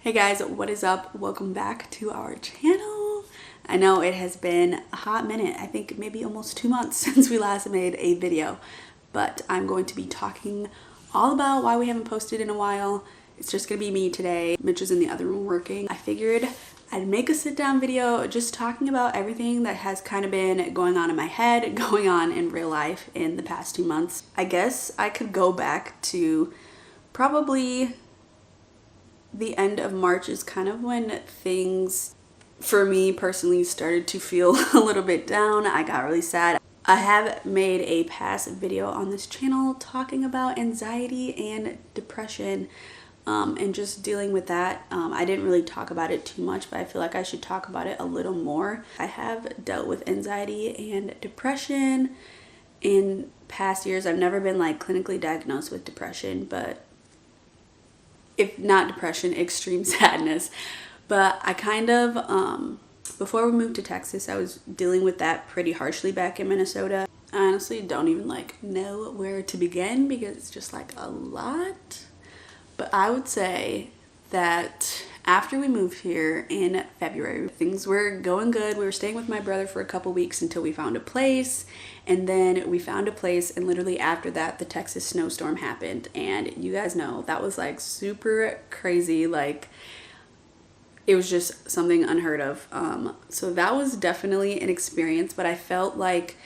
Hey guys, what is up? Welcome back to our channel. I know it has been a hot minute. I think maybe almost 2 months since we last made a video, but I'm going to be talking all about why we haven't posted in a while. It's just gonna be me today. Mitch is in the other room working. I figured I'd make a sit down video just talking about everything that has kind of been going on in my head, going on in real life in the past 2 months. I guess I could go back to probably the end of March is kind of when things, for me personally, started to feel a little bit down. I got really sad. I have made a past video on this channel talking about anxiety and depression and just dealing with that. I didn't really talk about it too much, but I feel like I should talk about it a little more. I have dealt with anxiety and depression in past years. I've never been like clinically diagnosed with depression, but if not depression, extreme sadness. But I kind of, before we moved to Texas, I was dealing with that pretty harshly back in Minnesota. I honestly don't even like know where to begin because it's just like a lot. But I would say that after we moved here in February, things were going good. We were staying with my brother for a couple weeks until we found a place. And then we found a place, and literally after that, the Texas snowstorm happened. And you guys know that was like super crazy. Like, it was just something unheard of. So that was definitely an experience, but I felt like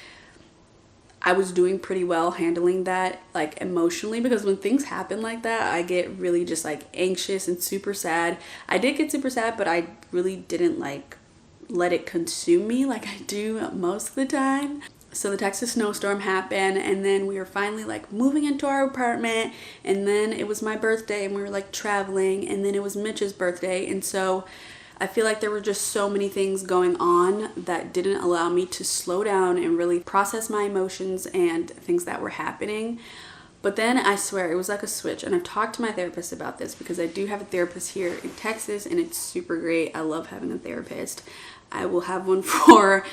I was doing pretty well handling that, like emotionally, because when things happen like that, I get really just like anxious and super sad. I did get super sad, but I really didn't like let it consume me like I do most of the time. So the Texas snowstorm happened, and then we were finally like moving into our apartment, and then it was my birthday and we were like traveling, and then it was Mitch's birthday. And so I feel like there were just so many things going on that didn't allow me to slow down and really process my emotions and things that were happening. But then I swear it was like a switch, and I've talked to my therapist about this because I do have a therapist here in Texas and it's super great. I love having a therapist. I will have one for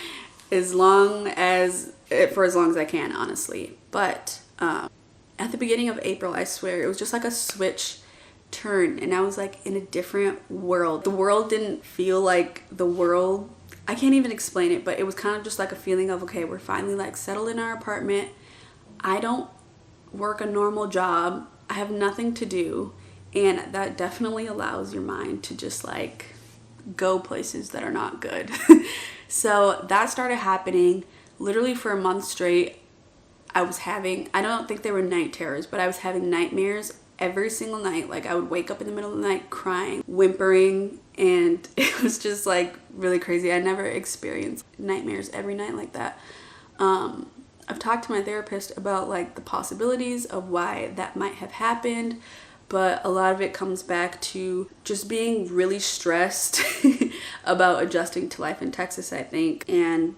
as long as I can, honestly. But at the beginning of April, I swear it was just like a switch turn, and I was like in a different world. The world didn't feel like the world. I can't even explain it, but it was kind of just like a feeling of, okay, we're finally like settled in our apartment. I don't work a normal job. I have nothing to do, and that definitely allows your mind to just like go places that are not good. So that started happening literally for a month straight. I don't think they were night terrors, but I was having nightmares every single night. Like, I would wake up in the middle of the night crying, whimpering, and it was just like really crazy. I never experienced nightmares every night like that. I've talked to my therapist about like the possibilities of why that might have happened, but a lot of it comes back to just being really stressed about adjusting to life in Texas, I think, and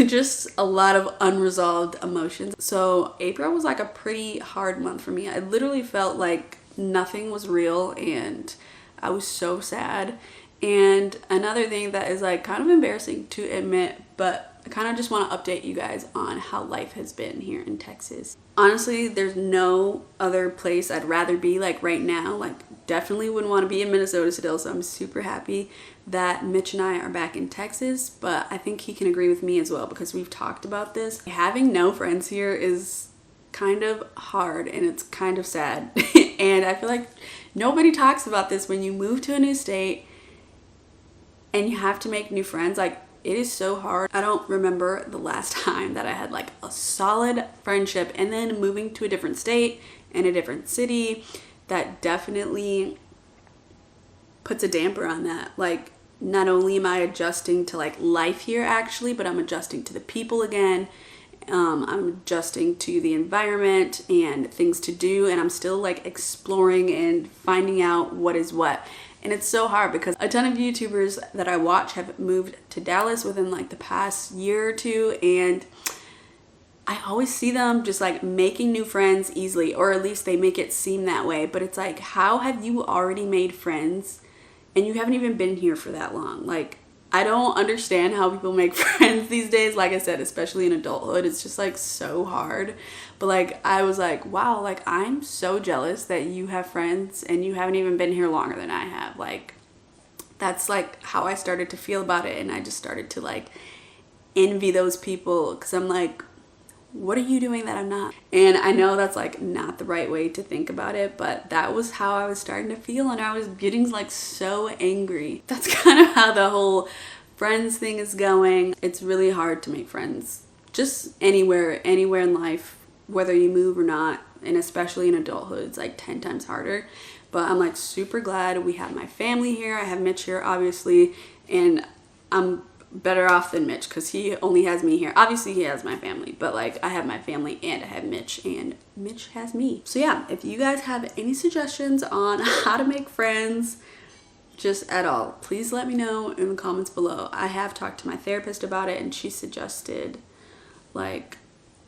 just a lot of unresolved emotions. So April was like a pretty hard month for me. I literally felt like nothing was real, and I was so sad. And another thing that is like kind of embarrassing to admit, but I kind of just want to update you guys on how life has been here in Texas. Honestly, there's no other place I'd rather be like right now. Like, definitely wouldn't want to be in Minnesota still, so I'm super happy that Mitch and I are back in Texas, but I think he can agree with me as well because we've talked about this. Having no friends here is kind of hard, and it's kind of sad. And I feel like nobody talks about this when you move to a new state and you have to make new friends. Like, it is so hard. I don't remember the last time that I had like a solid friendship, and then moving to a different state and a different city, that definitely puts a damper on that. Like, not only am I adjusting to like life here actually, but I'm adjusting to the people again. I'm adjusting to the environment and things to do, and I'm still like exploring and finding out what is what. And it's so hard because a ton of YouTubers that I watch have moved to Dallas within like the past year or two, and I always see them just like making new friends easily, or at least they make it seem that way. But it's like, how have you already made friends and you haven't even been here for that long? Like, I don't understand how people make friends these days. Like I said, especially in adulthood, it's just like so hard. But like, I was like, wow, like I'm so jealous that you have friends and you haven't even been here longer than I have. Like, that's like how I started to feel about it. And I just started to like envy those people because I'm like, what are you doing that I'm not? And I know that's like not the right way to think about it, but that was how I was starting to feel, and I was getting like so angry. That's kind of how the whole friends thing is going. It's really hard to make friends just anywhere in life, whether you move or not, and especially in adulthood, it's like 10 times harder. But I'm like super glad we have my family here. I have Mitch here, obviously, and I'm better off than Mitch because he only has me here. Obviously he has my family, but like I have my family and I have Mitch, and Mitch has me. So yeah, if you guys have any suggestions on how to make friends, just at all, please let me know in the comments below. I have talked to my therapist about it, and she suggested like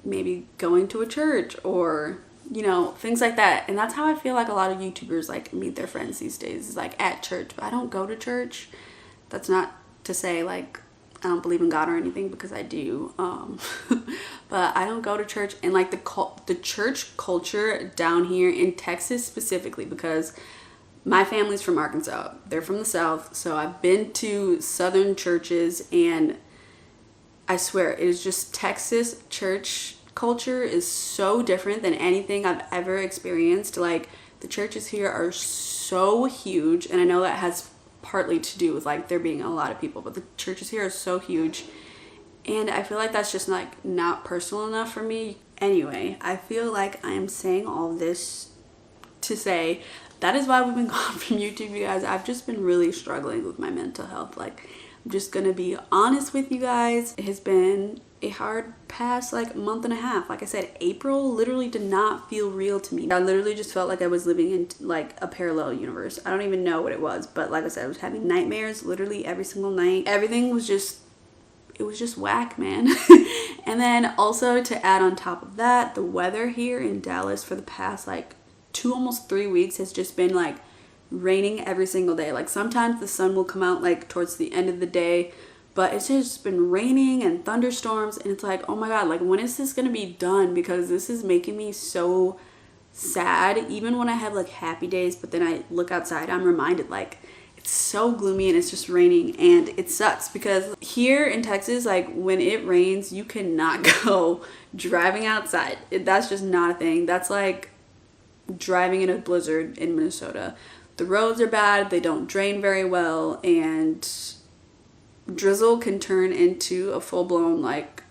maybe going to a church or, you know, things like that. And that's how I feel like a lot of YouTubers like meet their friends these days, is like at church. But I don't go to church. That's not to say like I don't believe in God or anything, because I do, but I don't go to church. And like the church culture down here in Texas specifically, because my family's from Arkansas, they're from the South, so I've been to Southern churches, and I swear it is just Texas church culture is so different than anything I've ever experienced. Like the churches here are so huge, and I know that has partly to do with like there being a lot of people, but the churches here are so huge, and I feel like that's just like not personal enough for me. Anyway, I feel like I am saying all this to say that is why we've been gone from YouTube, you guys. I've just been really struggling with my mental health. Like, I'm just gonna be honest with you guys. It has been a hard past like month and a half. Like I said, April literally did not feel real to me. I literally just felt like I was living in like a parallel universe. I don't even know what it was, but like I said, I was having nightmares literally every single night. Everything was just, it was just whack, man. And then also to add on top of that, the weather here in Dallas for the past like 2, almost 3 weeks has just been like raining every single day. Like sometimes the sun will come out like towards the end of the day, but it's just been raining and thunderstorms, and it's like, oh my god, like when is this gonna be done? Because this is making me so sad. Even when I have like happy days, but then I look outside, I'm reminded like it's so gloomy and it's just raining, and it sucks because here in Texas, like when it rains, you cannot go driving outside. That's just not a thing. That's like driving in a blizzard in Minnesota. The roads are bad, they don't drain very well, and drizzle can turn into a full-blown like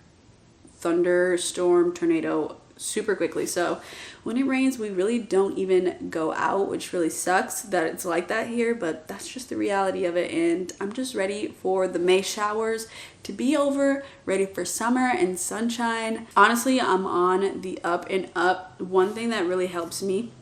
thunderstorm, tornado super quickly. So when it rains, we really don't even go out, which really sucks that it's like that here, but that's just the reality of it. And I'm just ready for the May showers to be over, ready for summer and sunshine. Honestly, I'm on the up and up. One thing that really helps me,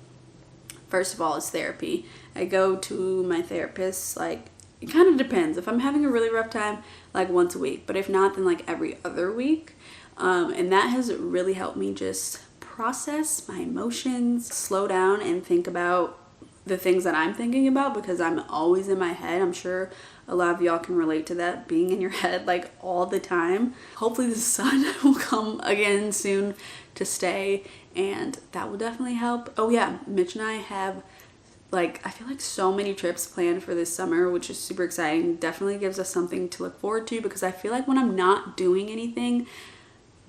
first of all, is therapy. I go to my therapist like, it kind of depends. If I'm having a really rough time, like once a week, but if not, then like every other week. And that has really helped me just process my emotions, slow down and think about the things that I'm thinking about, because I'm always in my head. I'm sure a lot of y'all can relate to that, being in your head like all the time. Hopefully the sun will come again soon to stay, and that will definitely help. Oh yeah, Mitch and I have like, I feel like so many trips planned for this summer, which is super exciting. Definitely gives us something to look forward to, because I feel like when I'm not doing anything,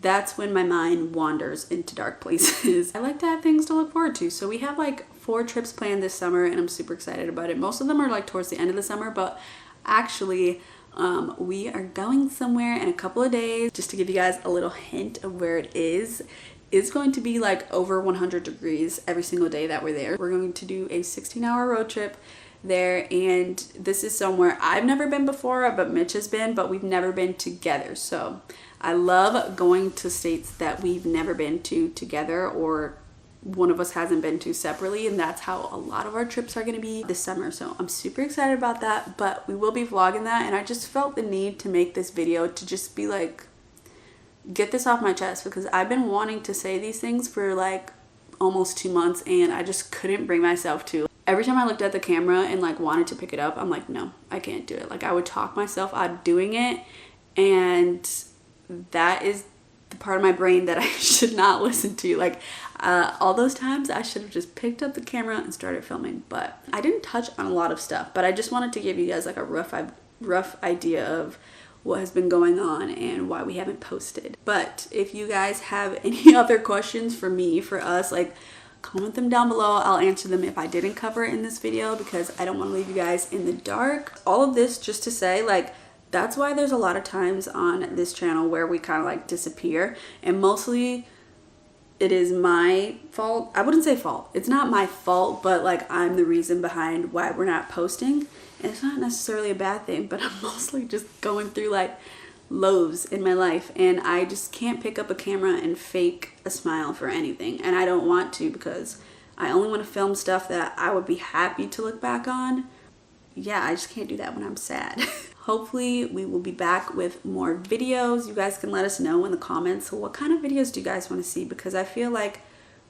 that's when my mind wanders into dark places. I like to have things to look forward to. So we have like 4 trips planned this summer, and I'm super excited about it. Most of them are like towards the end of the summer, but actually we are going somewhere in a couple of days. Just to give you guys a little hint of where it is, it's going to be like over 100 degrees every single day that we're there. We're going to do a 16-hour road trip there, and this is somewhere I've never been before, but Mitch has been, but we've never been together. So I love going to states that we've never been to together, or one of us hasn't been to separately, and that's how a lot of our trips are going to be this summer. So I'm super excited about that, but we will be vlogging that, and I just felt the need to make this video to just be like, get this off my chest, because I've been wanting to say these things for like almost 2 months, and I just couldn't bring myself to. every time I looked at the camera and like wanted to pick it up, I'm like, no, I can't do it. Like I would talk myself out of doing it, and that is the part of my brain that I should not listen to. Like all those times I should have just picked up the camera and started filming. But I didn't touch on a lot of stuff, but I just wanted to give you guys like a rough idea of what has been going on and why we haven't posted. But if you guys have any other questions for me, for us, like comment them down below. I'll answer them if I didn't cover it in this video, because I don't want to leave you guys in the dark. All of this just to say, like, that's why there's a lot of times on this channel where we kind of like disappear, and mostly it is my fault. I wouldn't say fault. It's not my fault, but like I'm the reason behind why we're not posting. And it's not necessarily a bad thing, but I'm mostly just going through like lows in my life, and I just can't pick up a camera and fake a smile for anything. And I don't want to, because I only want to film stuff that I would be happy to look back on. Yeah, I just can't do that when I'm sad. Hopefully we will be back with more videos. You guys can let us know in the comments what kind of videos do you guys want to see, because I feel like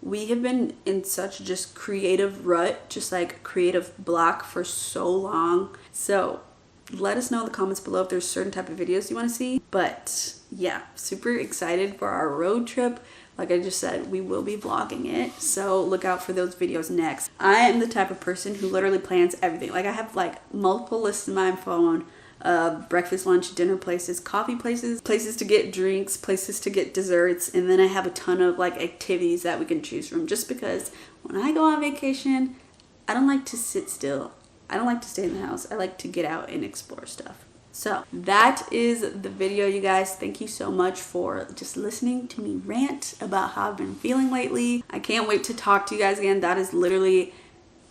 we have been in such just creative rut, just like creative block for so long. So let us know in the comments below if there's certain type of videos you want to see. But yeah, super excited for our road trip. Like I just said, we will be vlogging it, so look out for those videos next. I am the type of person who literally plans everything. Like I have like multiple lists in my phone of breakfast, lunch, dinner places, coffee places, places to get drinks, places to get desserts, and then I have a ton of like activities that we can choose from, just because when I go on vacation, I don't like to sit still. I don't like to stay in the house. I like to get out and explore stuff. So that is the video, you guys. Thank you so much for just listening to me rant about how I've been feeling lately. I can't wait to talk to you guys again. That is literally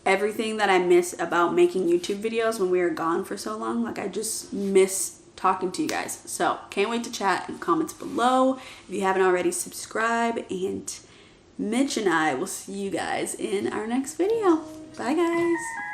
everything that I miss about making YouTube videos when we are gone for so long. Like I just miss talking to you guys. So can't wait to chat in the comments below. If you haven't already, subscribe, and Mitch and I will see you guys in our next video. Bye guys.